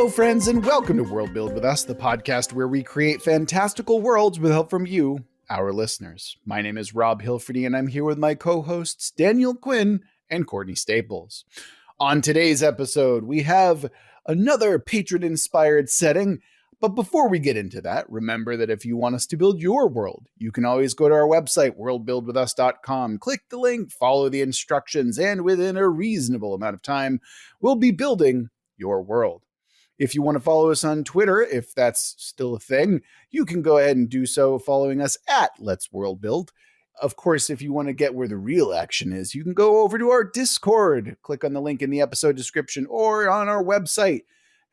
Hello, friends, and welcome to Worldbuild with us, the podcast where we create fantastical worlds with help from you, our listeners. My name is Rob Hilferty, and I'm here with my co-hosts Daniel Quinn and Courtney Staples. On today's episode, we have another patron-inspired setting. But before we get into that, remember that if you want us to build your world, you can always go to our website, worldbuildwithus.com, click the link, follow the instructions, and within a reasonable amount of time, we'll be building your world. If you want to follow us on Twitter, if that's still a thing, you can go ahead and do so following us at Let's Worldbuild. Of course, if you want to get where the real action is, you can go over to our Discord, click on the link in the episode description or on our website.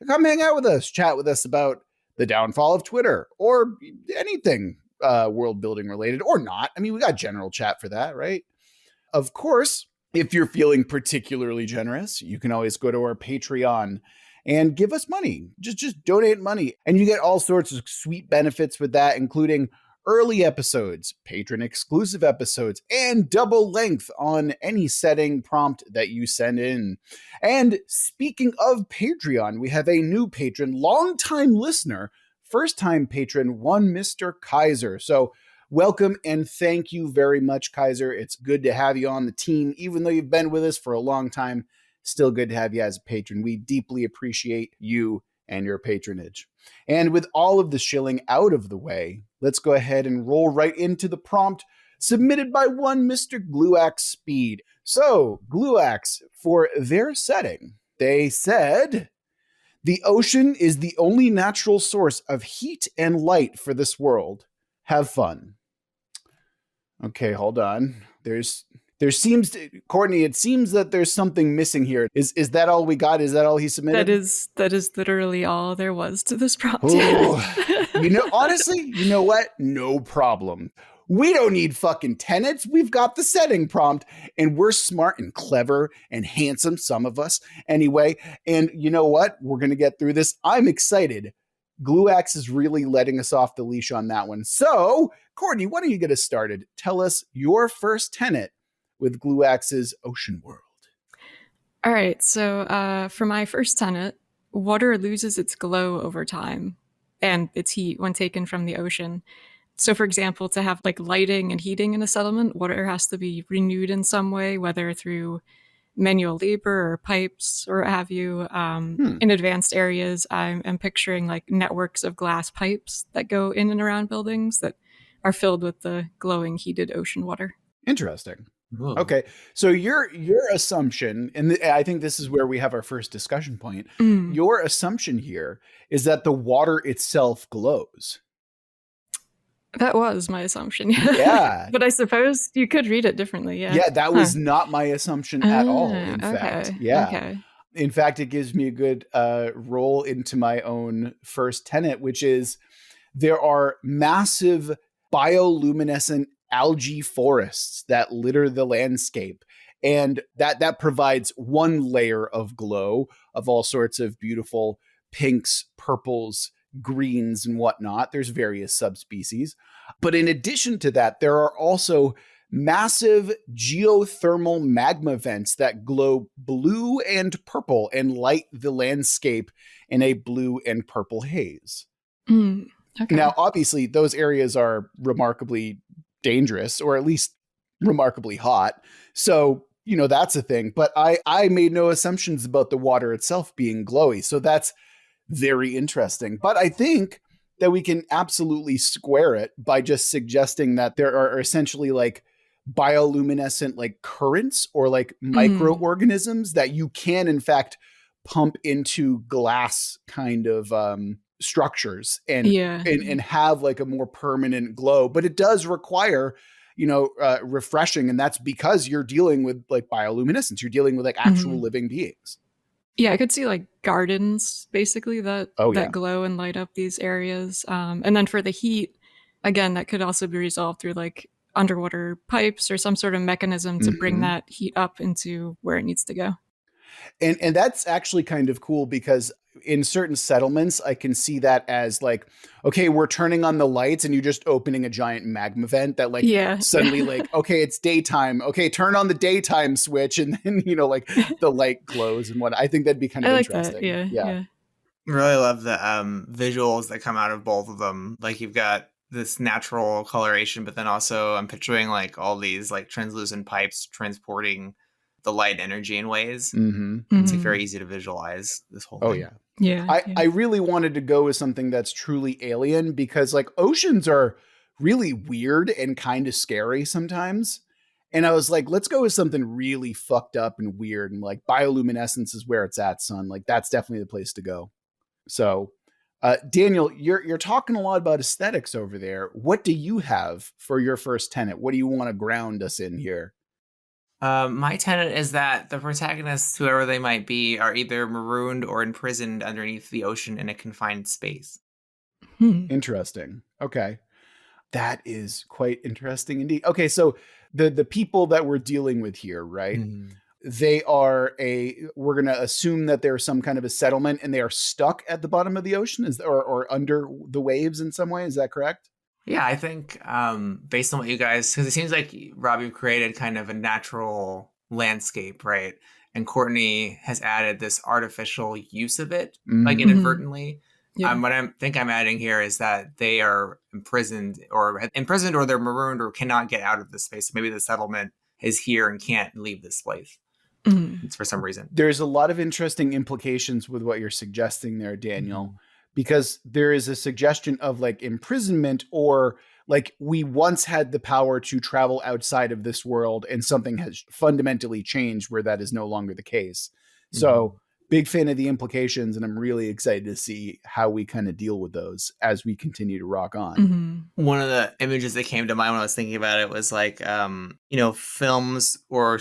Come hang out with us, chat with us about the downfall of Twitter or anything world building related or not. I mean, we got general chat for that, right? Of course, if you're feeling particularly generous, you can always go to our Patreon and give us money. Just donate money. And you get all sorts of sweet benefits with that, including early episodes, patron exclusive episodes, and double length on any setting prompt that you send in. And speaking of Patreon, we have a new patron, longtime listener, first-time patron, one Mr. Kaiser. So welcome and thank you very much, Kaiser. It's good to have you on the team, even though you've been with us for a long time. Still good to have you as a patron. We deeply appreciate you and your patronage. And with all of the shilling out of the way, let's go ahead and roll right into the prompt submitted by one Mr. Gluax Speed. So, Gluax, for their setting, they said, the ocean is the only natural source of heat and light for this world. Have fun. Okay, hold on. There seems to, Courtney, it seems that there's something missing here. Is that all we got? Is that all he submitted? That is literally all there was to this prompt. Honestly, you know what? No problem. We don't need fucking tenants. We've got the setting prompt and we're smart and clever and handsome, some of us anyway. And you know what? We're going to get through this. I'm excited. Gluax is really letting us off the leash on that one. So, Courtney, why don't you get us started? Tell us your first tenet with Gluax's Ocean World. All right, so for my first tenet, water loses its glow over time and its heat when taken from the ocean. So for example, to have like lighting and heating in a settlement, water has to be renewed in some way, whether through manual labor or pipes or what have you. In advanced areas, I'm picturing like networks of glass pipes that go in and around buildings that are filled with the glowing heated ocean water. Interesting. Whoa. Okay, so your assumption, and I think this is where we have our first discussion point, your assumption here is that the water itself glows. That was my assumption. Yeah. But I suppose you could read it differently, yeah. Yeah, that was not my assumption at all, in fact. Yeah. Okay. In fact, it gives me a good roll into my own first tenet, which is there are massive bioluminescent algae forests that litter the landscape. And that provides one layer of glow of all sorts of beautiful pinks, purples, greens, and whatnot. There's various subspecies. But in addition to that, there are also massive geothermal magma vents that glow blue and purple and light the landscape in a blue and purple haze. Okay. Now, obviously, those areas are remarkably dangerous, or at least remarkably hot. So, that's a thing. But I made no assumptions about the water itself being glowy. So that's very interesting. But I think that we can absolutely square it by just suggesting that there are essentially like bioluminescent like currents or like microorganisms that you can in fact pump into glass kind of structures and have like a more permanent glow. But it does require refreshing, and that's because you're dealing with like bioluminescence. You're dealing with like actual living beings. Yeah, I could see like gardens basically that glow and light up these areas. And then for the heat, again, that could also be resolved through like underwater pipes or some sort of mechanism to bring that heat up into where it needs to go. And that's actually kind of cool because in certain settlements, I can see that as like, okay, we're turning on the lights and you're just opening a giant magma vent that like suddenly like, okay, it's daytime. Okay, turn on the daytime switch. And then, like the light glows and what I think that'd be kind of interesting. That. Yeah. Really love the visuals that come out of both of them. Like you've got this natural coloration, but then also I'm picturing like all these like translucent pipes transporting the light energy in ways. Mm-hmm. It's like very easy to visualize this whole thing. Oh yeah. Yeah. I really wanted to go with something that's truly alien because like oceans are really weird and kind of scary sometimes. And I was like, let's go with something really fucked up and weird. And like bioluminescence is where it's at, son. Like that's definitely the place to go. So, Daniel, you're talking a lot about aesthetics over there. What do you have for your first tenet? What do you want to ground us in here? My tenet is that the protagonists, whoever they might be, are either marooned or imprisoned underneath the ocean in a confined space. Interesting. Okay. That is quite interesting indeed. Okay, so the people that we're dealing with here, right? Mm-hmm. They are we're going to assume that they're some kind of a settlement and they are stuck at the bottom of the ocean or under the waves in some way. Is that correct? Yeah, I think based on what you guys, because it seems like Rob, you've created kind of a natural landscape, right? And Courtney has added this artificial use of it, like inadvertently. Yeah. What I think I'm adding here is that they are imprisoned or they're marooned or cannot get out of this space. Maybe the settlement is here and can't leave this place. It's for some reason. There's a lot of interesting implications with what you're suggesting there, Daniel, because there is a suggestion of like imprisonment or like we once had the power to travel outside of this world and something has fundamentally changed where that is no longer the case. So big fan of the implications, and I'm really excited to see how we kind of deal with those as we continue to rock on. One of the images that came to mind when I was thinking about it was like, films or,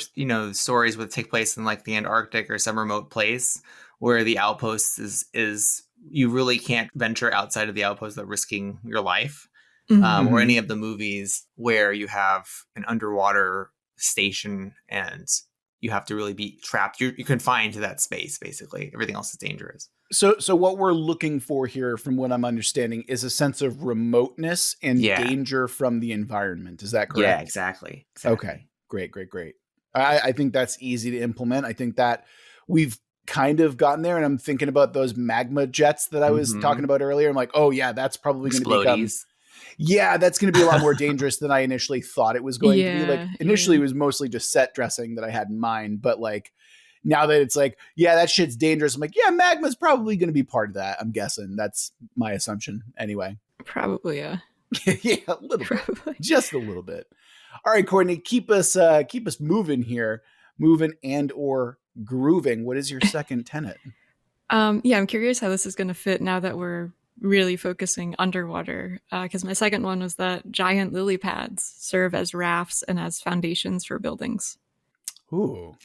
stories would take place in like the Antarctic or some remote place where the outpost is you really can't venture outside of the outpost without risking your life. Or any of the movies where you have an underwater station and you have to really be trapped. You're confined to that space, basically. Everything else is dangerous. So what we're looking for here, from what I'm understanding, is a sense of remoteness and danger from the environment. Is that correct? Yeah, exactly. Okay, great. I think that's easy to implement. I think that we've kind of gotten there, and I'm thinking about those magma jets that I was talking about earlier. I'm like, oh yeah, that's probably going to become... Yeah, that's going to be a lot more dangerous than I initially thought it was going to be. Like initially it was mostly just set dressing that I had in mind, but like now that it's like, yeah, that shit's dangerous. I'm like, yeah, magma's probably going to be part of that. I'm guessing. That's my assumption anyway. Probably, yeah. Yeah, a little bit. Just a little bit. All right, Courtney, keep us moving here, moving and or grooving. What is your second tenet? I'm curious how this is going to fit now that we're really focusing underwater, because my second one was that giant lily pads serve as rafts and as foundations for buildings. Ooh,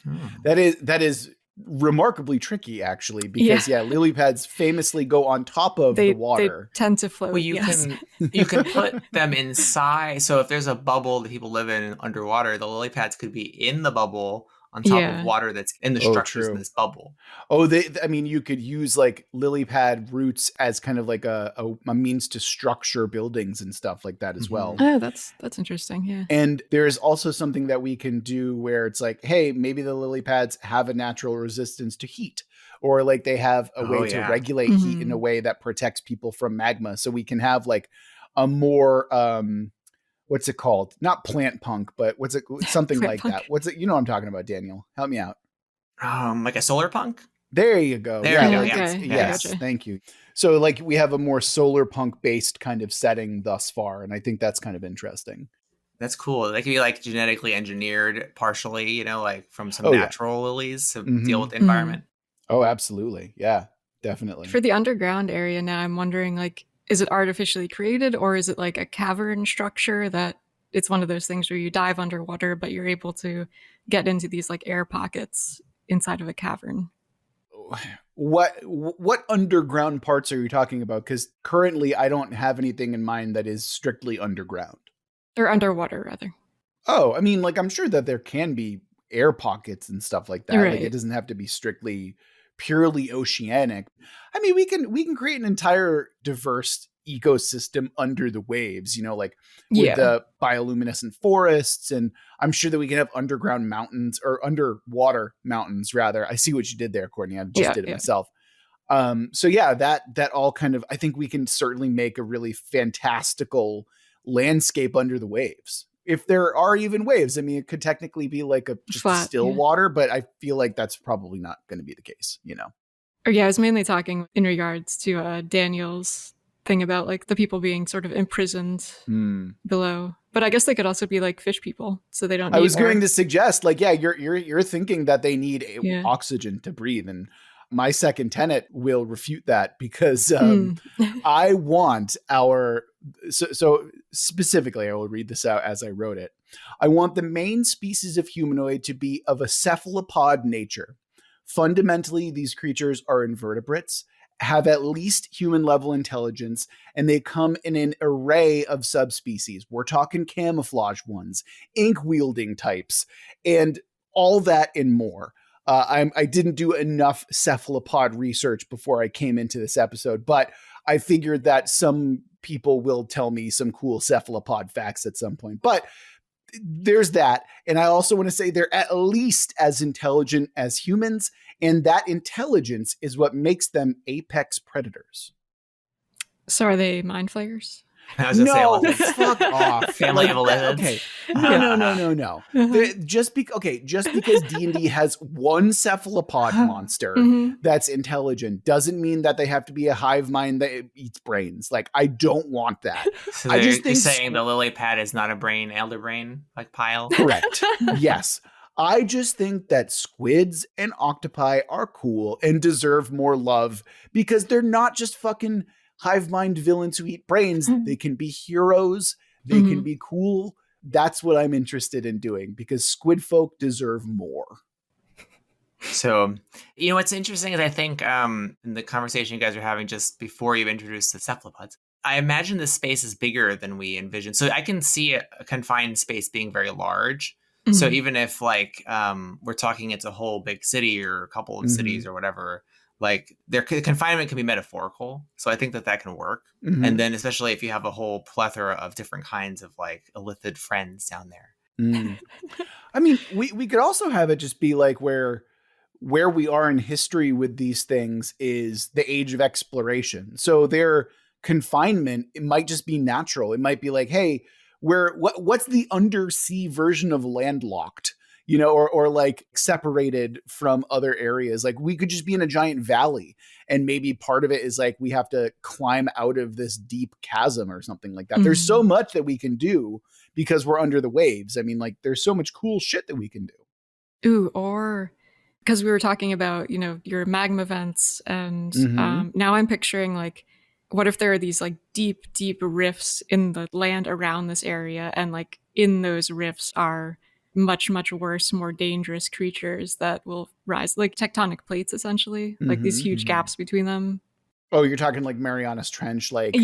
that is remarkably tricky, actually, because lily pads famously go on top of the water. They tend to float. Well, you can put them inside. So if there's a bubble that people live in underwater, the lily pads could be in the bubble on top of water that's in the structures in this bubble. You could use like lily pad roots as kind of like a means to structure buildings and stuff like that as well. Oh, that's interesting. Yeah. And there's also something that we can do where it's like, hey, maybe the lily pads have a natural resistance to heat, or like they have a way to regulate heat in a way that protects people from magma. So we can have like a more, what's it called? Not plant punk, but what's it? Something like punk. that. What's it? You know what I'm talking about, Daniel. Help me out. Like a solar punk? There you go. Okay. Yes, Gotcha. thank you. So like we have a more solar punk based kind of setting thus far, and I think that's kind of interesting. That's cool. They could be like genetically engineered partially, like from some natural lilies to deal with the environment. Oh, absolutely. Yeah, definitely. For the underground area now, I'm wondering, like, is it artificially created, or is it like a cavern structure that it's one of those things where you dive underwater, but you're able to get into these like air pockets inside of a cavern? What underground parts are you talking about? Because currently I don't have anything in mind that is strictly underground. Or underwater, rather. Oh, I mean, like I'm sure that there can be air pockets and stuff like that. Right. Like it doesn't have to be strictly purely oceanic. I mean, we can create an entire diverse ecosystem under the waves, like with the bioluminescent forests, and I'm sure that we can have underground mountains or underwater mountains rather. I see what you did there, Courtney. I just did it myself. So yeah, that all kind of, I think we can certainly make a really fantastical landscape under the waves. If there are even waves, I mean, it could technically be like just Flat, still yeah. water, but I feel like that's probably not going to be the case, you know? Or yeah, I was mainly talking in regards to Daniel's thing about like the people being sort of imprisoned below. But I guess they could also be like fish people, so they don't need I was air. going to suggest, like, yeah, you're thinking that they need Yeah. oxygen to breathe, and my second tenet will refute that because I want so specifically, I will read this out as I wrote it. I want the main species of humanoid to be of a cephalopod nature. Fundamentally, these creatures are invertebrates, have at least human level intelligence, and they come in an array of subspecies. We're talking camouflage ones, ink wielding types, and all that and more. I didn't do enough cephalopod research before I came into this episode, but I figured that some people will tell me some cool cephalopod facts at some point. But there's that. And I also want to say they're at least as intelligent as humans, and that intelligence is what makes them apex predators. So are they mind flayers? I was gonna No, say, fuck off. family of lizards. Okay. No. Just because D&D has one cephalopod monster that's intelligent doesn't mean that they have to be a hive mind that eats brains. Like, I don't want that. So I just you're think saying the lily pad is not a brain, elder brain, like pile? Correct. Yes. I just think that squids and octopi are cool and deserve more love because they're not just fucking hive mind villains who eat brains. They can be heroes. They can be cool. That's what I'm interested in doing because squid folk deserve more. So, you know, what's interesting is I think in the conversation you guys are having just before you introduced the cephalopods, I imagine this space is bigger than we envisioned. So I can see a confined space being very large. So even if like we're talking it's a whole big city or a couple of cities or whatever, like their confinement can be metaphorical. So I think that can work. And then especially if you have a whole plethora of different kinds of like illithid friends down there. I mean, we could also have it just be like where we are in history with these things is the age of exploration. So their confinement, it might just be natural. It might be like, hey, what's the undersea version of landlocked, you know, or like separated from other areas. Like we could just be in a giant valley and maybe part of it is like we have to climb out of this deep chasm or something like that. There's so much that we can do because we're under the waves. I mean, like there's so much cool shit that we can do. Ooh, or because we were talking about, you know, your magma vents and now I'm picturing like, what if there are these like deep rifts in the land around this area and like in those rifts are much worse, more dangerous creatures that will rise, like tectonic plates essentially, like these huge gaps between them. Oh, you're talking like Marianas Trench, like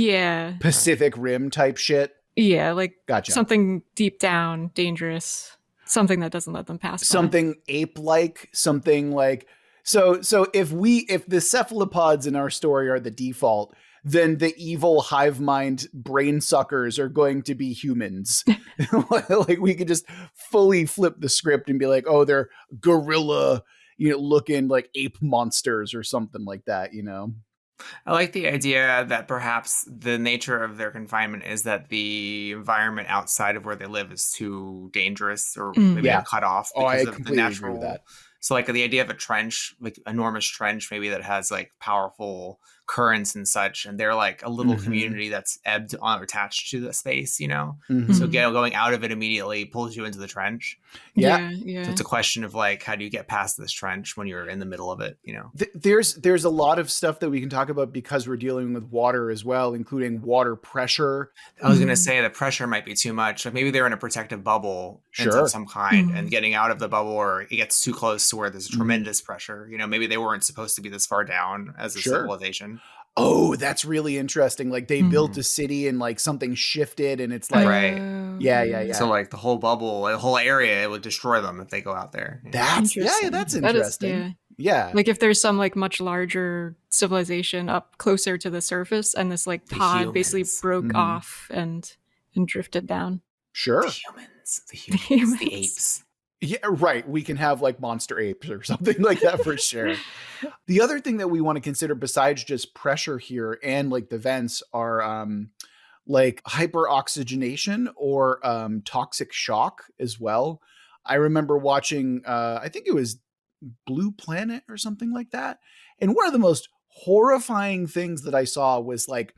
Pacific Rim type shit? Yeah, like gotcha. Something deep down, dangerous, something that doesn't let them pass something ape-like, something like so if the cephalopods in our story are the default, then the evil hive mind brain suckers are going to be humans. Like we could just fully flip the script and be like, oh, they're gorilla, you know, looking like ape monsters or something like that, you know? I like the idea that perhaps the nature of their confinement is that the environment outside of where they live is too dangerous or maybe cut off because of the natural. Agree with that. So like the idea of a trench, like enormous trench, maybe that has like powerful currents and such, and they're like a little community that's ebbed on or attached to the space, you know? So going out of it immediately pulls you into the trench. Yeah. So it's a question of like, how do you get past this trench when you're in the middle of it, you know? There's a lot of stuff that we can talk about because we're dealing with water as well, including water pressure. I was going to say the pressure might be too much. Like maybe they're in a protective bubble of some kind and getting out of the bubble, or it gets too close to where there's tremendous pressure. You know, maybe they weren't supposed to be this far down as a civilization. Oh, that's really interesting. Like they built a city and like something shifted and it's like, yeah. So like the whole bubble, the whole area, it would destroy them if they go out there. That's interesting. That is, yeah. Like if there's some like much larger civilization up closer to the surface and this like pod basically broke off and drifted down. Sure. The humans, the apes. Yeah, right. We can have like monster apes or something like that for sure. The other thing that we want to consider besides just pressure here and like the vents are like hyperoxygenation or toxic shock as well. I remember watching, I think it was Blue Planet or something like that. And one of the most horrifying things that I saw was like,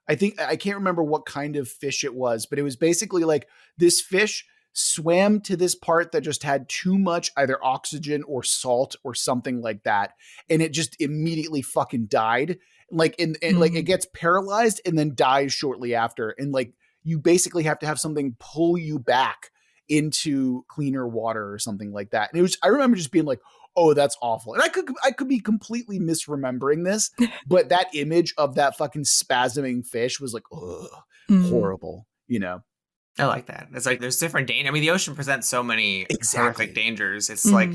I think I can't remember what kind of fish it was, but it was basically like this fish swam to this part that just had too much either oxygen or salt or something like that. And it just immediately fucking died. Like like it gets paralyzed and then dies shortly after. And like you basically have to have something pull you back into cleaner water or something like that. And it was, I remember just being like, oh, that's awful. And I could be completely misremembering this, but that image of that fucking spasming fish was like, ugh, horrible, you know? I like that. It's like there's different danger. I mean, the ocean presents so many horrific dangers. It's like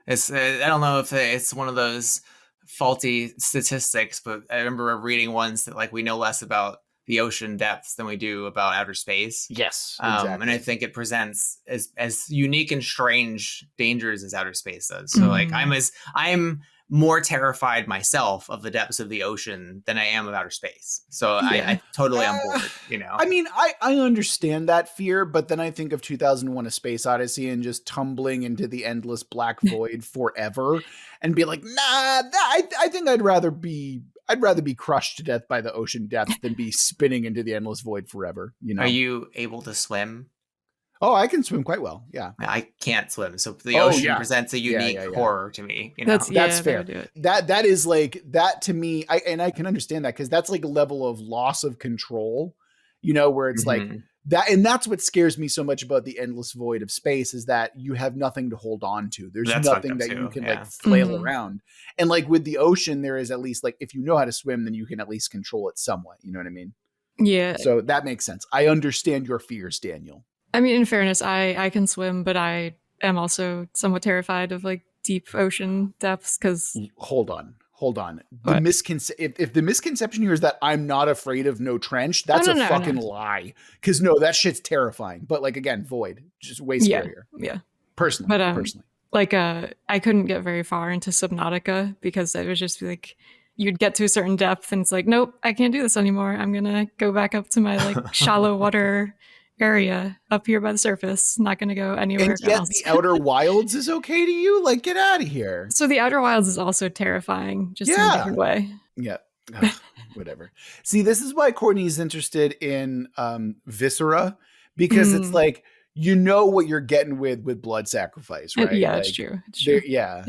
it's. I don't know if it's one of those faulty statistics, but I remember reading ones that like we know less about the ocean depths than we do about outer space. Yes, exactly. And I think it presents as unique and strange dangers as outer space does. So like I'm more terrified myself of the depths of the ocean than I am of outer space. So I totally on board, you know. I mean, I understand that fear, but then I think of 2001: A Space Odyssey and just tumbling into the endless black void forever and be like, nah, I think I'd rather be crushed to death by the ocean depths than be spinning into the endless void forever, you know. Are you able to swim? Oh, I can swim quite well. Yeah. I can't swim. So the ocean presents a unique horror to me. You know? That's fair. That is like that to me. I can understand that because that's like a level of loss of control, you know, where it's like that. And that's what scares me so much about the endless void of space is that you have nothing to hold on to. There's nothing that you can like flail around. And like with the ocean, there is at least like, if you know how to swim, then you can at least control it somewhat. You know what I mean? Yeah. So that makes sense. I understand your fears, Daniel. I mean, in fairness, I can swim, but I am also somewhat terrified of like deep ocean depths because. Hold on. If the misconception here is that I'm not afraid of no trench, that's a fucking lie. Because no, that shit's terrifying. But like again, void, just way scarier. Yeah. Personally. Like I couldn't get very far into Subnautica because it was just like you'd get to a certain depth and it's like, nope, I can't do this anymore. I'm gonna go back up to my like shallow water area up here by the surface, not going to go anywhere and yet else. The Outer Wilds is okay to you? Like, get out of here. So the Outer Wilds is also terrifying, just in a different way. Yeah. Ugh, whatever. See, this is why Courtney's interested in Viscera, because it's like, you know what you're getting with blood sacrifice, right? Yeah, like, it's true. It's true. Yeah.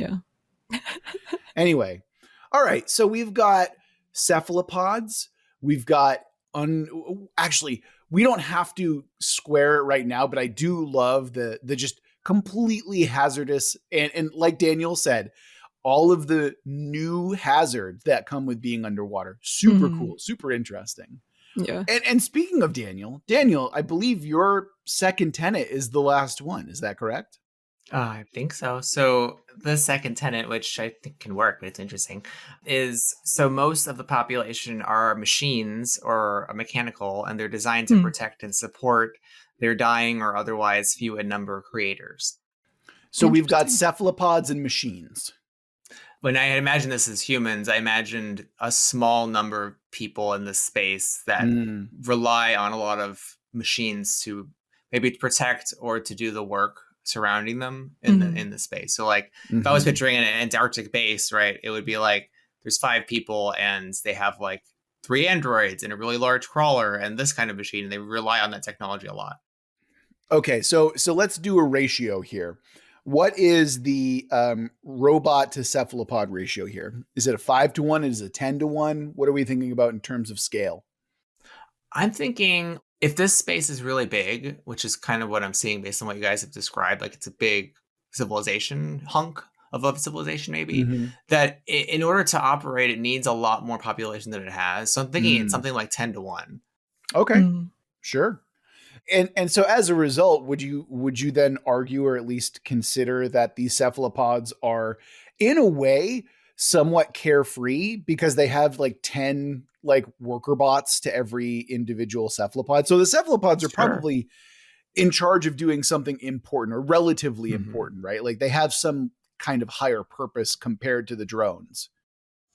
Anyway. All right. So we've got cephalopods. We've got actually, we don't have to square it right now, but I do love the just completely hazardous and like Daniel said, all of the new hazards that come with being underwater. Super cool, super interesting. Yeah. And speaking of Daniel, I believe your second tenet is the last one. Is that correct? I think so. So the second tenet, which I think can work, but it's interesting, is so most of the population are machines or mechanical, and they're designed to protect and support their dying or otherwise few in number creators. So we've got cephalopods and machines. When I had imagined this as humans, I imagined a small number of people in this space that rely on a lot of machines to maybe protect or to do the work surrounding them in the space. So like if I was picturing an Antarctic base, right, it would be like there's 5 people and they have like 3 androids and a really large crawler and this kind of machine, and they rely on that technology a lot. Okay, so let's do a ratio here. What is the robot to cephalopod ratio here? Is it a 5-to-1? Is it a 10-to-1? What are we thinking about in terms of scale? I'm thinking if this space is really big, which is kind of what I'm seeing based on what you guys have described, like it's a big civilization hunk of a civilization, maybe, that in order to operate, it needs a lot more population than it has. So I'm thinking it's something like 10-to-1. Okay, sure. And so as a result, would you then argue or at least consider that these cephalopods are in a way somewhat carefree because they have like 10 like worker bots to every individual cephalopod? So the cephalopods are probably in charge of doing something important or relatively Mhm. important, right? Like they have some kind of higher purpose compared to the drones.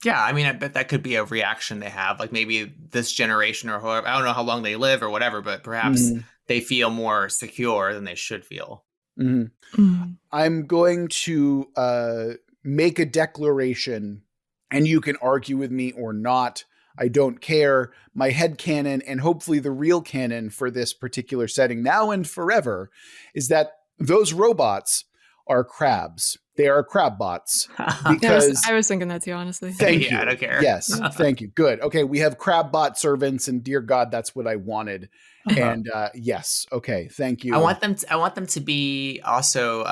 Yeah, I mean, I bet that could be a reaction they have. Like maybe this generation or whoever, I don't know how long they live or whatever, but perhaps they feel more secure than they should feel. I'm going to make a declaration, and you can argue with me or not. I don't care. My headcanon, and hopefully the real canon for this particular setting now and forever, is that those robots are crabs. They are crab bots. Because I was thinking that too, honestly. Thank you. I don't care. Yes, thank you. Good. Okay, we have crab bot servants, and dear God, that's what I wanted. And yes, okay, thank you. I want them to be also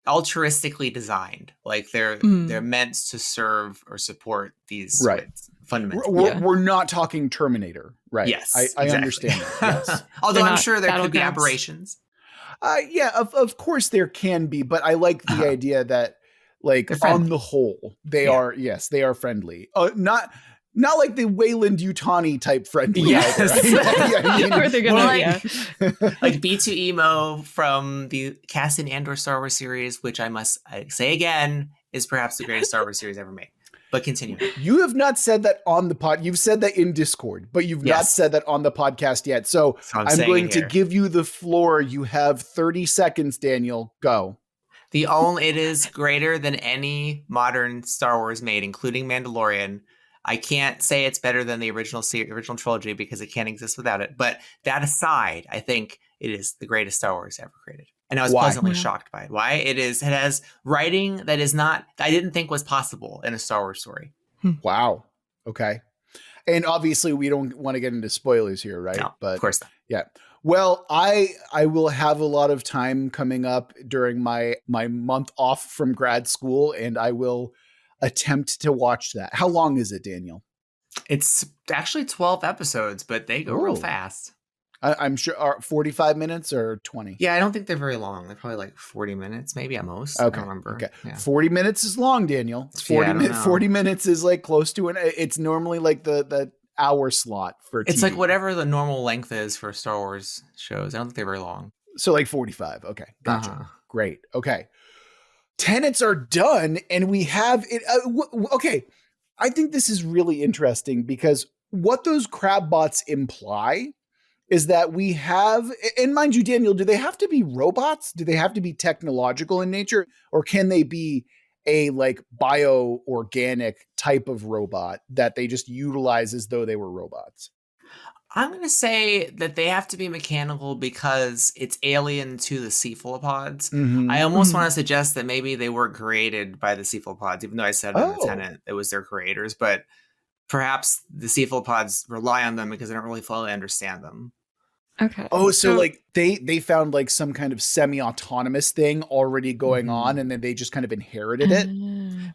altruistically designed. Like they're meant to serve or support these fundamentals. We're not talking Terminator, right? Yes, I exactly. understand that. Yes. Although I'm sure there could be aberrations. Yeah, of course there can be, but I like the idea that, like, on the whole, they are friendly. Not like the Wayland Yutani type friendly. Yes. Either. They're gonna, like B2EMO from the Cassian Andor Star Wars series, which I say again is perhaps the greatest Star Wars series ever made. But continue. You have not said that on the pod. You've said that in Discord, but you've not said that on the podcast yet. So I'm going to give you the floor. You have 30 seconds, Daniel. Go. It is greater than any modern Star Wars made, including Mandalorian. I can't say it's better than the original trilogy because it can't exist without it. But that aside, I think it is the greatest Star Wars ever created. And I was pleasantly shocked by it. Why? It has writing that I didn't think was possible in a Star Wars story. Wow. Okay. And obviously we don't want to get into spoilers here, right? No, but of course not. Yeah. Well, I will have a lot of time coming up during my month off from grad school, and I will attempt to watch that. How long is it, Daniel? It's actually 12 episodes, but they go real fast. I'm sure 45 minutes or 20. Yeah, I don't think they're very long. They're probably like 40 minutes, maybe at most. Okay. I don't remember. Okay. Yeah. 40 minutes is long, Daniel. 40 minutes is like close to it's normally like the hour slot for TV. It's like whatever the normal length is for Star Wars shows. I don't think they're very long. So like 45. Okay. Gotcha. Great. Okay. Tenets are done, and we have it. Okay. I think this is really interesting because what those crab bots imply is that we have, and mind you, Daniel, do they have to be robots? Do they have to be technological in nature, or can they be a like bio-organic type of robot that they just utilize as though they were robots? I'm going to say that they have to be mechanical because it's alien to the cephalopods. I almost want to suggest that maybe they weren't created by the cephalopods, even though I said in the Tenet it was their creators, but perhaps the cephalopods rely on them because they don't really fully understand them. Okay. Oh, so like they found like some kind of semi-autonomous thing already going on, and then they just kind of inherited it.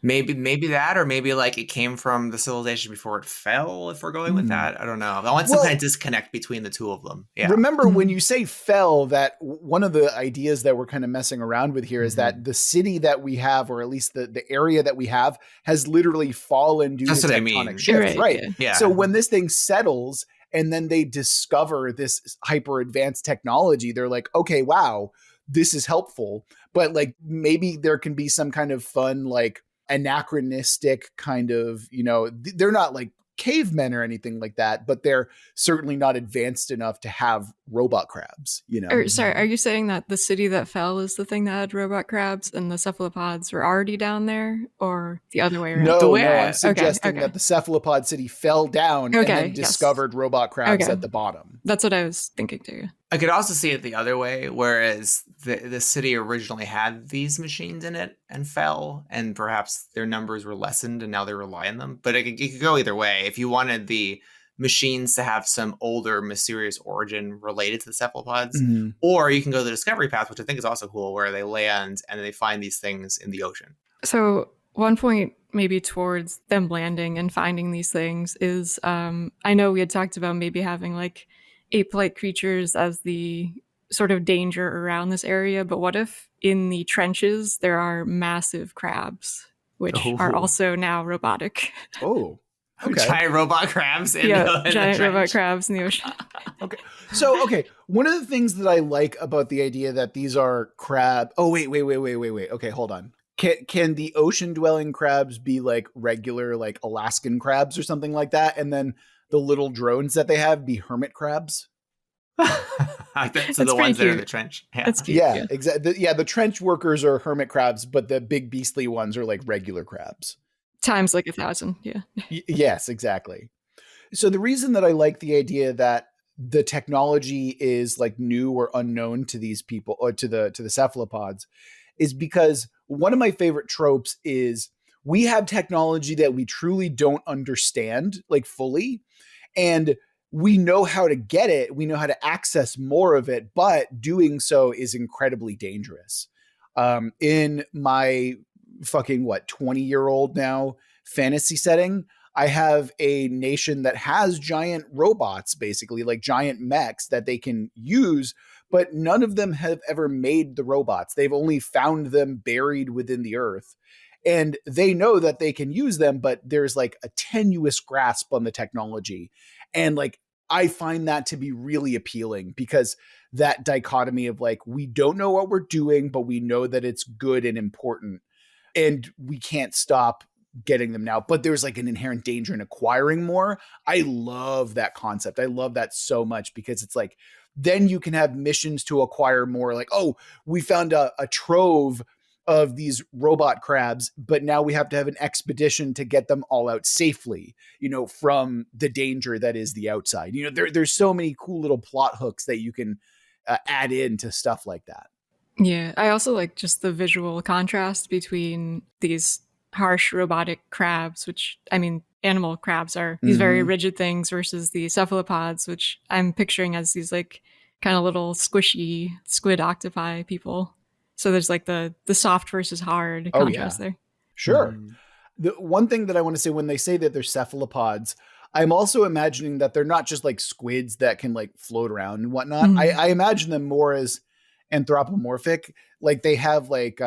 Maybe that, or maybe like it came from the civilization before it fell. If we're going with that, I don't know. I want some kind of disconnect between the two of them. Yeah. Remember when you say fell, that one of the ideas that we're kind of messing around with here is that the city that we have, or at least the area that we have, has literally fallen due to tectonic shifts. Right. Yeah. So when this thing settles, and then they discover this hyper advanced technology, they're like, okay, wow, this is helpful. But like maybe there can be some kind of fun, like anachronistic kind of, they're not like cavemen or anything like that, but they're certainly not advanced enough to have robot crabs, Sorry, are you saying that the city that fell is the thing that had robot crabs and the cephalopods were already down there, or the other way around? No, I'm suggesting that the cephalopod city fell down and then discovered robot crabs at the bottom. That's what I was thinking too. I could also see it the other way, whereas the city originally had these machines in it and fell, and perhaps their numbers were lessened and now they rely on them. But it could go either way. If you wanted the machines to have some older mysterious origin related to the cephalopods, or you can go the discovery path, which I think is also cool, where they land and they find these things in the ocean. So one point maybe towards them landing and finding these things is, I know we had talked about maybe having like ape-like creatures as the sort of danger around this area, but what if in the trenches there are massive crabs, which are also now robotic? Oh. Okay. Giant robot crabs in Yeah, the giant trench. robot crabs in the ocean. Okay. So, okay. One of the things that I like about the idea that these are crab. Oh, wait. Okay, hold on. Can the ocean dwelling crabs be like regular, like Alaskan crabs or something like that? And then the little drones that they have be hermit crabs? So That's the ones that are in cute. the trench. Yeah. That's cute. Yeah, exactly. Yeah, the trench workers are hermit crabs, but the big beastly ones are like regular crabs. Times like 1,000. Yeah. Yes, exactly. So the reason that I like the idea that the technology is like new or unknown to these people or to the cephalopods is because one of my favorite tropes is we have technology that we truly don't understand like fully, and we know how to get it, we know how to access more of it, but doing so is incredibly dangerous. In my fucking 20-year-old now fantasy setting, I have a nation that has giant robots, basically like giant mechs that they can use, but none of them have ever made the robots. They've only found them buried within the earth. And they know that they can use them, but there's like a tenuous grasp on the technology. And like, I find that to be really appealing because that dichotomy of like, we don't know what we're doing, but we know that it's good and important. And we can't stop getting them now, but there's like an inherent danger in acquiring more. I love that concept. I love that so much because it's like, then you can have missions to acquire more. Like, oh, we found a trove of these robot crabs, but now we have to have an expedition to get them all out safely, from the danger that is the outside. There's so many cool little plot hooks that you can add in to stuff like that. Yeah. I also like just the visual contrast between these harsh robotic crabs, which, I mean, animal crabs are these very rigid things versus the cephalopods, which I'm picturing as these like kind of little squishy squid octopi people. So there's like the soft versus hard contrast there. Sure. The one thing that I want to say when they say that they're cephalopods, I'm also imagining that they're not just like squids that can like float around and whatnot. I imagine them more as anthropomorphic. Like they have like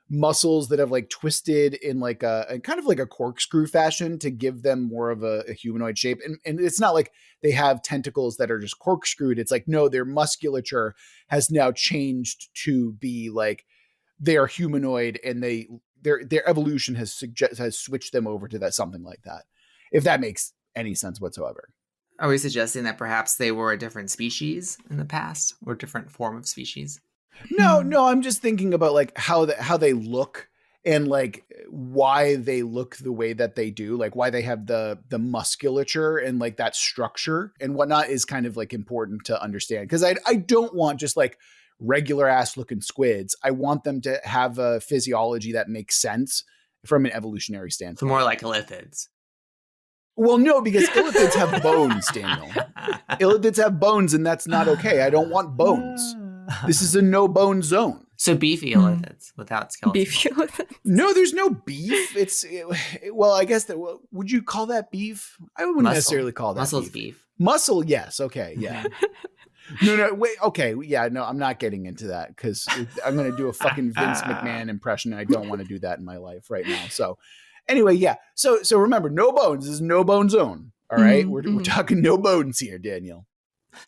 muscles that have like twisted in like a kind of like a corkscrew fashion to give them more of a humanoid shape. And it's not like they have tentacles that are just corkscrewed. It's like, no, their musculature has now changed to be like they are humanoid, and their evolution has switched them over to that, something like that. If that makes any sense whatsoever. Are we suggesting that perhaps they were a different species in the past or a different form of species? No, I'm just thinking about like how they look and like why they look the way that they do, like why they have the musculature and like that structure and whatnot is kind of like important to understand. Because I don't want just like regular ass looking squids. I want them to have a physiology that makes sense from an evolutionary standpoint. So more like illithids. Well, no, because illithids have bones, Daniel. Illithids have bones, and that's not okay. I don't want bones. This is a no bone zone. So beefy illithids without skeletons. Beefy illithids. No, there's no beef. Well, I guess that. Would you call that beef? I wouldn't necessarily call that Muscle's beef. Muscle, yes. Okay, yeah. No, wait. Okay, yeah. No, I'm not getting into that because I'm going to do a fucking Vince McMahon impression, and I don't want to do that in my life right now. So, anyway, yeah. So remember, no bones. This is no bone zone. All right, we're talking no bones here, Daniel.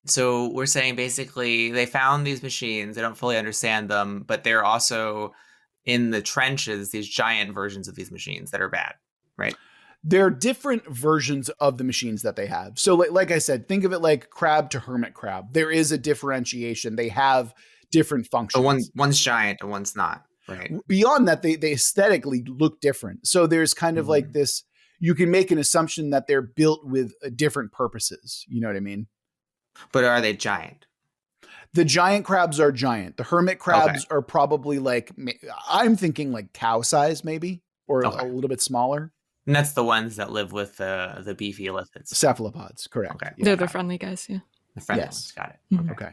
So we're saying basically they found these machines. They don't fully understand them, but they're also in the trenches, these giant versions of these machines that are bad, right? There are different versions of the machines that they have. So like I said, think of it like crab to hermit crab. There is a differentiation. They have different functions. But one's giant and one's not, right? Beyond that, they aesthetically look different. So there's kind of like this, you can make an assumption that they're built with different purposes. You know what I mean? But are they giant? The giant crabs are giant. The hermit crabs are probably like, I'm thinking like cow size maybe, or a little bit smaller. And that's the ones that live with the beefy illithids. Cephalopods, correct. Okay. Yeah. They're the friendly guys, yeah. The friendly ones, got it. Okay.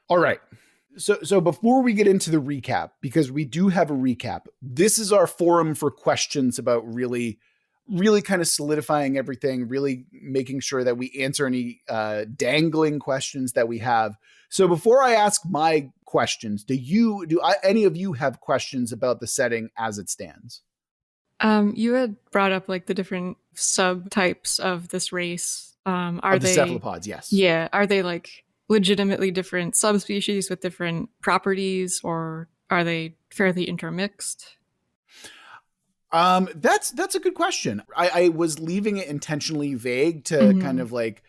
All right. So before we get into the recap, because we do have a recap, this is our forum for questions about really kind of solidifying everything, really making sure that we answer any dangling questions that we have. So before I ask my questions, do any of you have questions about the setting as it stands? You had brought up like the different subtypes of this race. Are Of the they cephalopods, yes. Yeah, are they like legitimately different subspecies with different properties, or are they fairly intermixed? That's a good question. I was leaving it intentionally vague to kind of like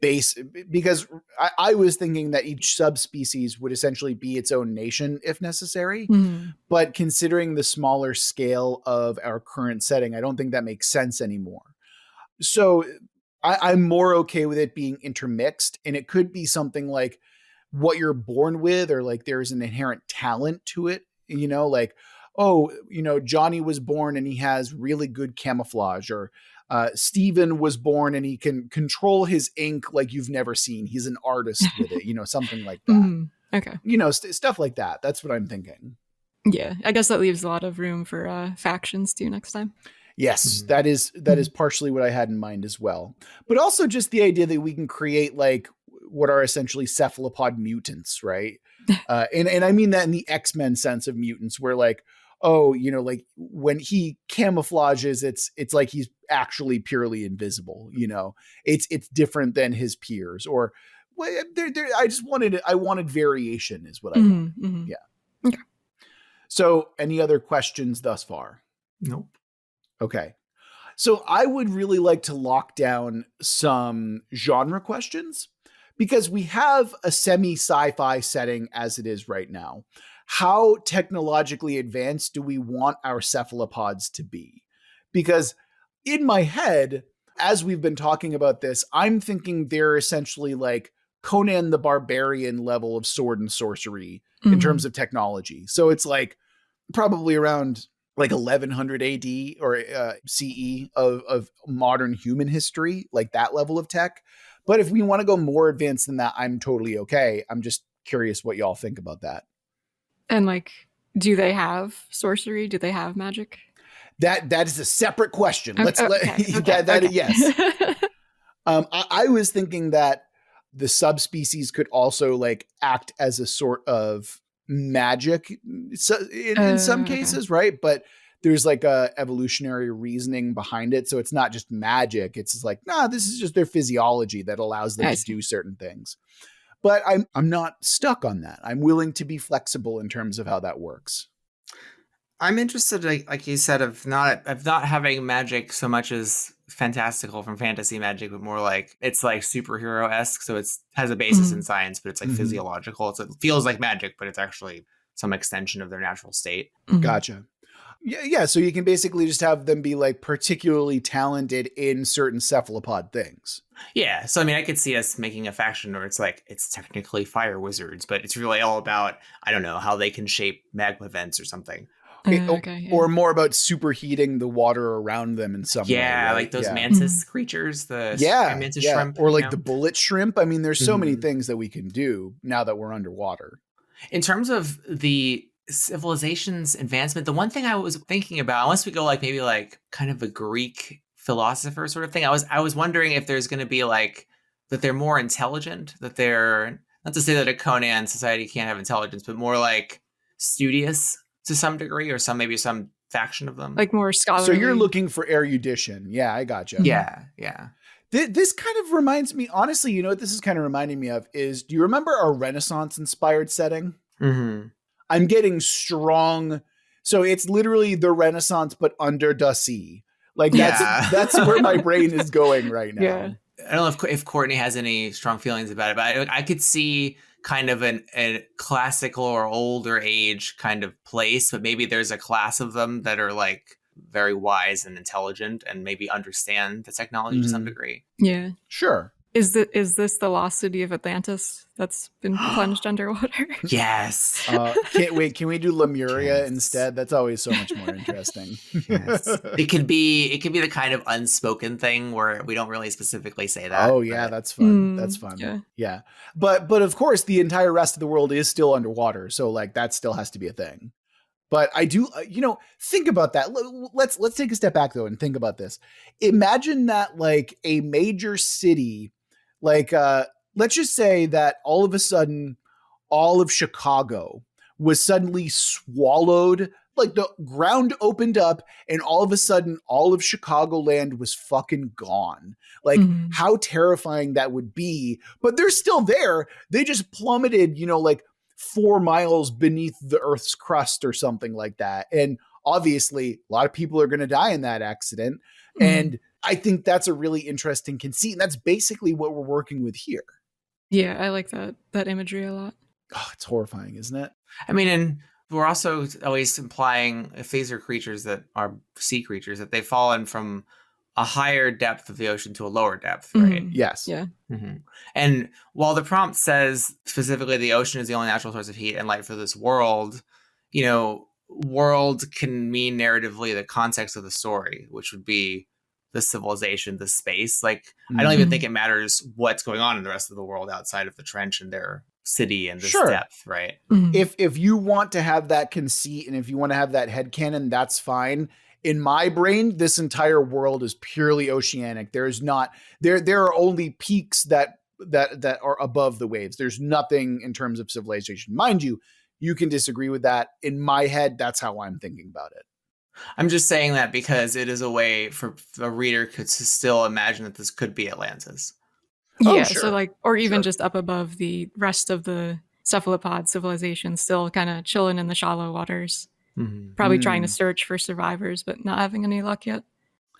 base, because I was thinking that each subspecies would essentially be its own nation if necessary. But considering the smaller scale of our current setting, I don't think that makes sense anymore. So I'm more okay with it being intermixed, and it could be something like what you're born with, or like there's an inherent talent to it, like, oh, Johnny was born and he has really good camouflage, or Steven was born and he can control his ink like you've never seen. He's an artist with it, something like that. Okay. Stuff like that. That's what I'm thinking. Yeah, I guess that leaves a lot of room for factions too next time. Yes, that is partially what I had in mind as well. But also just the idea that we can create like what are essentially cephalopod mutants, right? And I mean that in the X-Men sense of mutants, where like, oh, like when he camouflages, it's like he's actually purely invisible. It's different than his peers. Or I wanted variation, is what I wanted. Yeah. Okay. So, any other questions thus far? Nope. Okay. So I would really like to lock down some genre questions, because we have a semi-sci-fi setting as it is right now. How technologically advanced do we want our cephalopods to be? Because in my head, as we've been talking about this, I'm thinking they're essentially like Conan the Barbarian level of sword and sorcery in terms of technology. So it's like probably around like 1100 AD or CE of modern human history, like that level of tech. But if we want to go more advanced than that, I'm totally okay. I'm just curious what y'all think about that. And like, do they have sorcery? Do they have magic? That is a separate question. Okay. Yes. I was thinking that the subspecies could also like act as a sort of magic in some cases, right? But there's like a evolutionary reasoning behind it, so it's not just magic. It's like, this is just their physiology that allows them to do certain things. But I'm not stuck on that. I'm willing to be flexible in terms of how that works. I'm interested, like you said, of not having magic so much as fantastical from fantasy magic, but more like it's like superhero-esque. So it has a basis in science, but it's like physiological. So it feels like magic, but it's actually some extension of their natural state. Gotcha. Yeah. So you can basically just have them be like particularly talented in certain cephalopod things. Yeah. So I mean, I could see us making a faction where it's like it's technically fire wizards, but it's really all about, I don't know, how they can shape magma vents or something. Or more about superheating the water around them in some way. Yeah, right? Like those mantis creatures, the mantis shrimp. Or like the bullet shrimp. I mean, there's so many things that we can do now that we're underwater. In terms of the civilization's advancement, the one thing I was thinking about, unless we go like maybe like kind of a Greek philosopher sort of thing, I was wondering if there's going to be like that they're more intelligent, that they're, not to say that a Conan society can't have intelligence, but more like studious to some degree, or maybe some faction of them, like more scholarly. So you're looking for erudition. Yeah, I gotcha. Yeah. This kind of reminds me, honestly, you know what this is kind of reminding me of is, do you remember our Renaissance inspired setting? I'm getting strong. So it's literally the Renaissance, but under the sea. Like that's where my brain is going right now. Yeah. I don't know if Courtney has any strong feelings about it, but I could see kind of a classical or older age kind of place, but maybe there's a class of them that are like very wise and intelligent and maybe understand the technology to some degree. Yeah. Sure. Is this the lost city of Atlantis that's been plunged underwater? Yes. Can't wait. Can we do Lemuria instead? That's always so much more interesting. Yes. It could be the kind of unspoken thing where we don't really specifically say that. Oh yeah, that's fun. That's fun. Yeah. But of course the entire rest of the world is still underwater. So like that still has to be a thing. But I do, think about that. Let's take a step back though and think about this. Imagine that like a major city, like let's just say that all of a sudden, all of Chicago was suddenly swallowed like the ground opened up and all of a sudden all of Chicagoland was fucking gone. Like how terrifying that would be, but they're still there. They just plummeted, like 4 miles beneath the Earth's crust or something like that. And obviously a lot of people are going to die in that accident. And I think that's a really interesting conceit. And that's basically what we're working with here. Yeah, I like that imagery a lot. Oh, it's horrifying, isn't it? I mean, and we're also always implying, if these are creatures that are sea creatures, that they've fallen from a higher depth of the ocean to a lower depth, right? Yes. Yeah. And while the prompt says specifically the ocean is the only natural source of heat and light for this world, world can mean narratively the context of the story, which would be the civilization, the space. Like, I don't even think it matters what's going on in the rest of the world outside of the trench and their city and this depth, right? If you want to have that conceit and if you want to have that headcanon, that's fine. In my brain, this entire world is purely oceanic. There's not there are only peaks that are above the waves. There's nothing in terms of civilization. Mind you, you can disagree with that. In my head, that's how I'm thinking about it. I'm just saying that because it is a way for a reader to still imagine that this could be Atlantis. Yeah, so or even just up above the rest of the cephalopod civilization, still kind of chilling in the shallow waters. Probably trying to search for survivors, but not having any luck yet.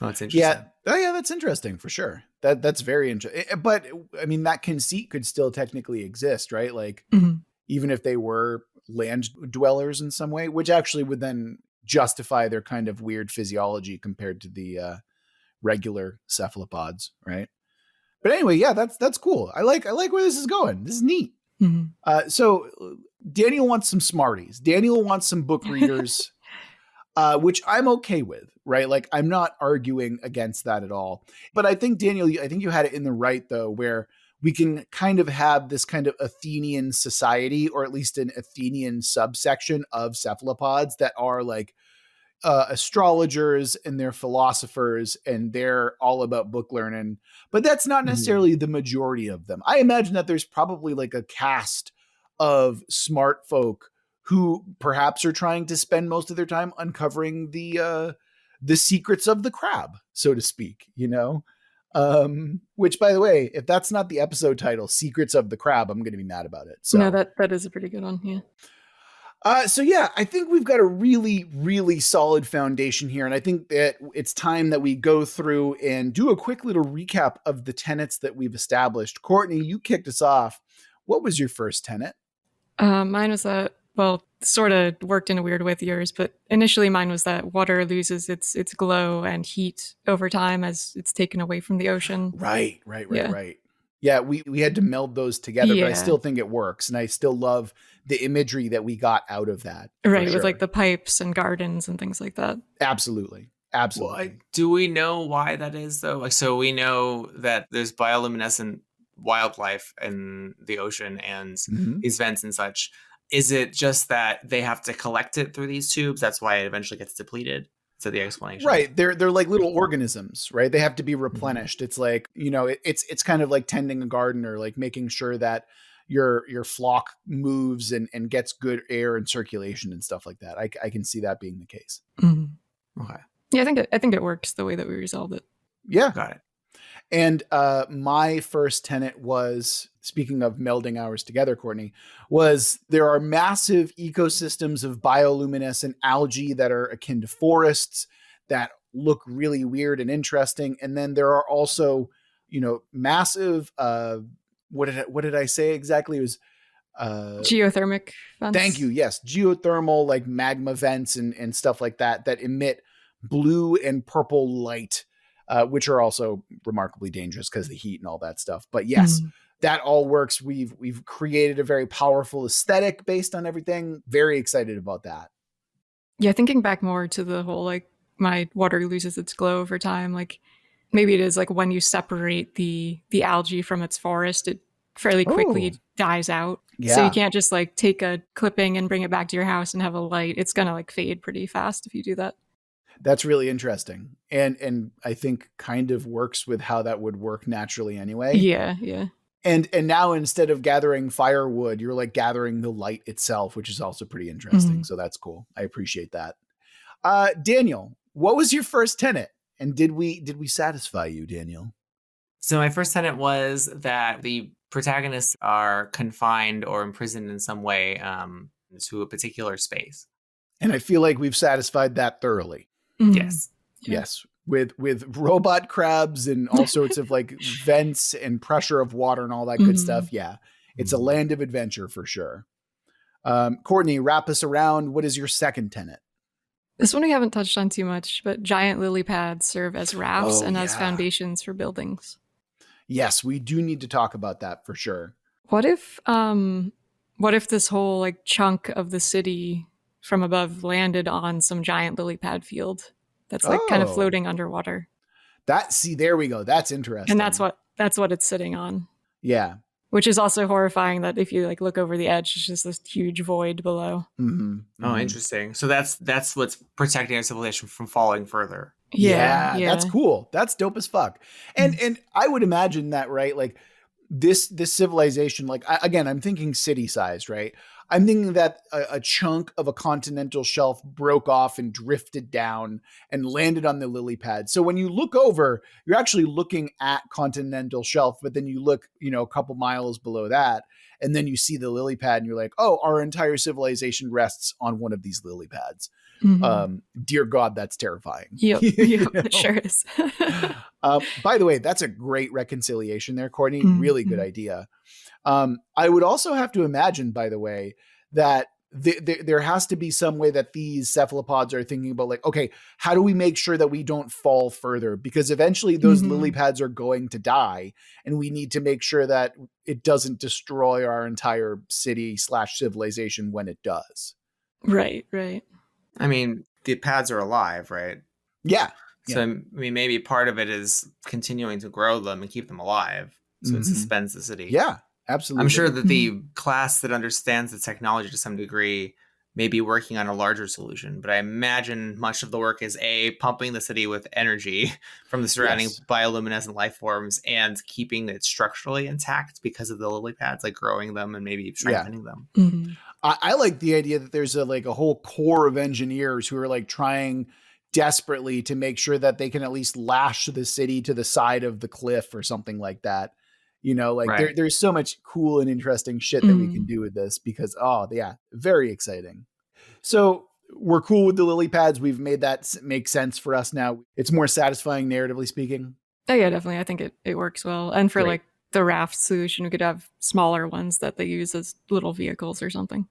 Oh, it's interesting. Yeah. Oh, yeah, that's interesting for sure. That's very interesting. But I mean, that conceit could still technically exist, right? Like, even if they were land dwellers in some way, which actually would then justify their kind of weird physiology compared to the regular cephalopods, right? But anyway, yeah, that's cool. I like where this is going. This is neat. So Daniel wants some Smarties. Daniel wants some book readers, which I'm okay with, right? Like, I'm not arguing against that at all. But I think, Daniel, I think you had it in the right, though, where we can kind of have this kind of Athenian society, or at least an Athenian subsection of cephalopods that are like astrologers and they're philosophers and they're all about book learning, but that's not necessarily the majority of them. I imagine that there's probably like a cast of smart folk who perhaps are trying to spend most of their time uncovering the secrets of the crab, so to speak, which, by the way, if that's not the episode title, Secrets of the Crab, I'm going to be mad about it. So no, that is a pretty good one. Yeah. So yeah, I think we've got a really, really solid foundation here. And I think that it's time that we go through and do a quick little recap of the tenets that we've established. Courtney, you kicked us off. What was your first tenet? Mine was that, well, sort of worked in a weird way with yours, but initially mine was that water loses its glow and heat over time as it's taken away from the ocean. Right. Yeah, we had to meld those together, but I still think it works. And I still love the imagery that we got out of that. Right, with like the pipes and gardens and things like that. Absolutely. Well, do we know why that is, though? Like, so we know that there's bioluminescent wildlife in the ocean and these vents and such. Is it just that they have to collect it through these tubes? That's why it eventually gets depleted. So the explanation, right? They're like little organisms, right? They have to be replenished. It's like, it's kind of like tending a garden or like making sure that your flock moves and gets good air and circulation and stuff like that. I can see that being the case. Okay. Yeah, I think it works the way that we resolved it. Yeah, got it. And my first tenet was, speaking of melding ours together, Courtney, was there are massive ecosystems of bioluminescent algae that are akin to forests that look really weird and interesting. And then there are also, massive, what did I say exactly? It was geothermic vents. Thank you. Yes. Geothermal, like magma vents and stuff like that emit blue and purple light. Which are also remarkably dangerous because of the heat and all that stuff. But yes, that all works. We've created a very powerful aesthetic based on everything. Very excited about that. Yeah, thinking back more to the whole, like, my water loses its glow over time. Like, maybe it is like when you separate the algae from its forest, it fairly quickly dies out. Yeah. So you can't just like take a clipping and bring it back to your house and have a light. It's gonna like fade pretty fast if you do that. That's really interesting. And I think kind of works with how that would work naturally anyway. Yeah. And now instead of gathering firewood, you're like gathering the light itself, which is also pretty interesting. So that's cool. I appreciate that. Daniel, what was your first tenet? And did we satisfy you, Daniel? So my first tenet was that the protagonists are confined or imprisoned in some way to a particular space. And I feel like we've satisfied that thoroughly. Yes. Yeah. Yes. With robot crabs and all sorts of like vents and pressure of water and all that good stuff. Yeah. It's a land of adventure for sure. Courtney, wrap us around. What is your second tenet? This one we haven't touched on too much, but giant lily pads serve as rafts and as foundations for buildings. Yes, we do need to talk about that for sure. What if this whole like chunk of the city from above landed on some giant lily pad field that's like kind of floating underwater? There we go. That's interesting. And that's what it's sitting on. Yeah. Which is also horrifying that if you like look over the edge, it's just this huge void below. Oh, interesting. So that's what's protecting our civilization from falling further. Yeah, that's cool. That's dope as fuck. And I would imagine that, right? Like this civilization, like again, I'm thinking city sized, right? I'm thinking that a chunk of a continental shelf broke off and drifted down and landed on the lily pad. So when you look over, you're actually looking at continental shelf, but then you look, a couple miles below that, and then you see the lily pad and you're like, oh, our entire civilization rests on one of these lily pads. Dear God, that's terrifying. Yep, it sure is. By the way, that's a great reconciliation there, Courtney. Really good idea. I would also have to imagine, by the way, that there has to be some way that these cephalopods are thinking about like, okay, how do we make sure that we don't fall further? Because eventually those lily pads are going to die, and we need to make sure that it doesn't destroy our entire city / civilization when it does. Right. I mean, the pads are alive, right? Yeah. So, I mean, maybe part of it is continuing to grow them and keep them alive. So it suspends the city. Yeah, absolutely. I'm sure that the class that understands the technology to some degree may be working on a larger solution. But I imagine much of the work is pumping the city with energy from the surrounding bioluminescent life forms and keeping it structurally intact because of the lily pads, like growing them and maybe strengthening them. I like the idea that there's a whole core of engineers who are like trying desperately to make sure that they can at least lash the city to the side of the cliff or something like that. There's so much cool and interesting shit that we can do with this because, very exciting. So we're cool with the lily pads. We've made that make sense for us now. It's more satisfying narratively speaking. Oh yeah, definitely. I think it works well. And for like the raft solution, we could have smaller ones that they use as little vehicles or something.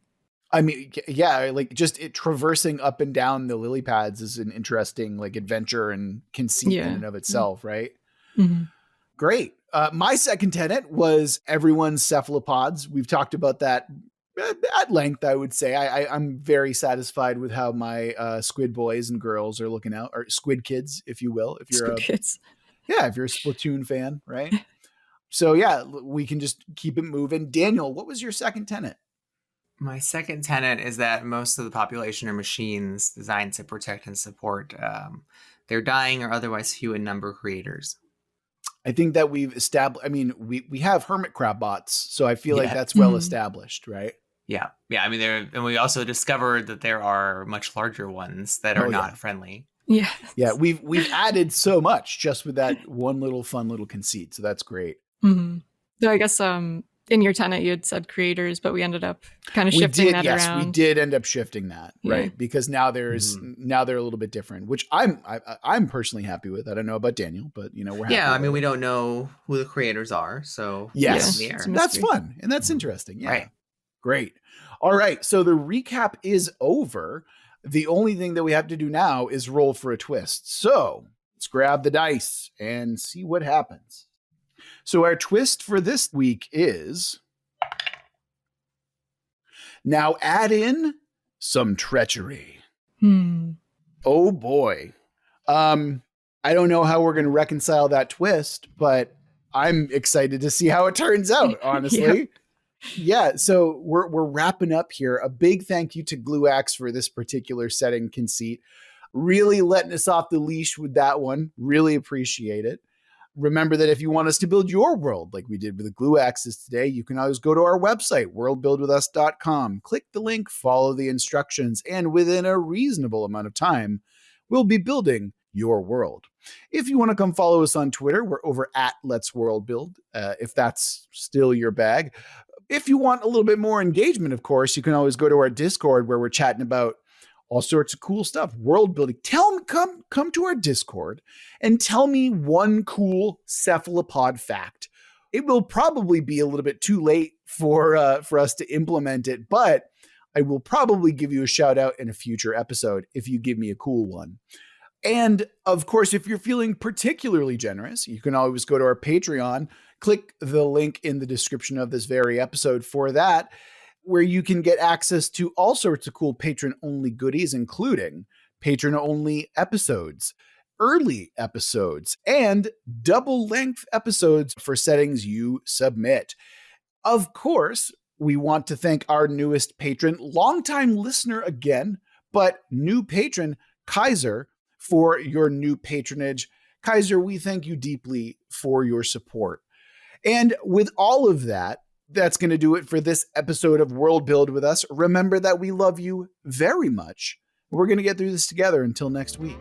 I mean, yeah, like just traversing up and down the lily pads is an interesting like adventure and conceit in and of itself, right? Great. My second tenet was everyone's cephalopods. We've talked about that at length, I would say. I'm very satisfied with how my squid boys and girls are looking out, or squid kids, if you will. If you're kids. Yeah, if you're a Splatoon fan, right? So yeah, we can just keep it moving. Daniel, what was your second tenet? My second tenet is that most of the population are machines designed to protect and support their dying or otherwise few in number creators. I think that we've established, I mean, we have hermit crab bots, so I feel like that's well established, right? Yeah. I mean, and we also discovered that there are much larger ones that are not friendly. Yeah. Yeah, we've added so much just with that one little fun little conceit, so that's great. So I guess in your tenet you had said creators, but we ended up kind of shifting that around. Yes, we did end up shifting that, right? Because now they're a little bit different, which I'm personally happy with. I don't know about Daniel, but we're happy. Yeah, I mean, we don't know who the creators are, so yes, that's fun and that's interesting. Yeah, right. Great. All right, so the recap is over. The only thing that we have to do now is roll for a twist. So let's grab the dice and see what happens. So our twist for this week is now add in some treachery. Oh boy. I don't know how we're going to reconcile that twist, but I'm excited to see how it turns out, honestly. Yeah, so we're wrapping up here. A big thank you to Gluax for this particular setting conceit. Really letting us off the leash with that one. Really appreciate it. Remember that if you want us to build your world like we did with the Gluaxes today, you can always go to our website, worldbuildwithus.com, click the link, follow the instructions, and within a reasonable amount of time, we'll be building your world. If you want to come follow us on Twitter, we're over at Let's Worldbuild, if that's still your bag. If you want a little bit more engagement, of course, you can always go to our Discord where we're chatting about all sorts of cool stuff, world building. Come to our Discord and tell me one cool cephalopod fact. It will probably be a little bit too late for us to implement it, but I will probably give you a shout out in a future episode if you give me a cool one. And of course, if you're feeling particularly generous, you can always go to our Patreon, click the link in the description of this very episode for that, where you can get access to all sorts of cool patron-only goodies, including patron-only episodes, early episodes, and double-length episodes for settings you submit. Of course, we want to thank our newest patron, longtime listener again, but new patron, Kaiser, for your new patronage. Kaiser, we thank you deeply for your support. And with all of that, that's going to do it for this episode of World Build with us. Remember that we love you very much. We're going to get through this together until next week.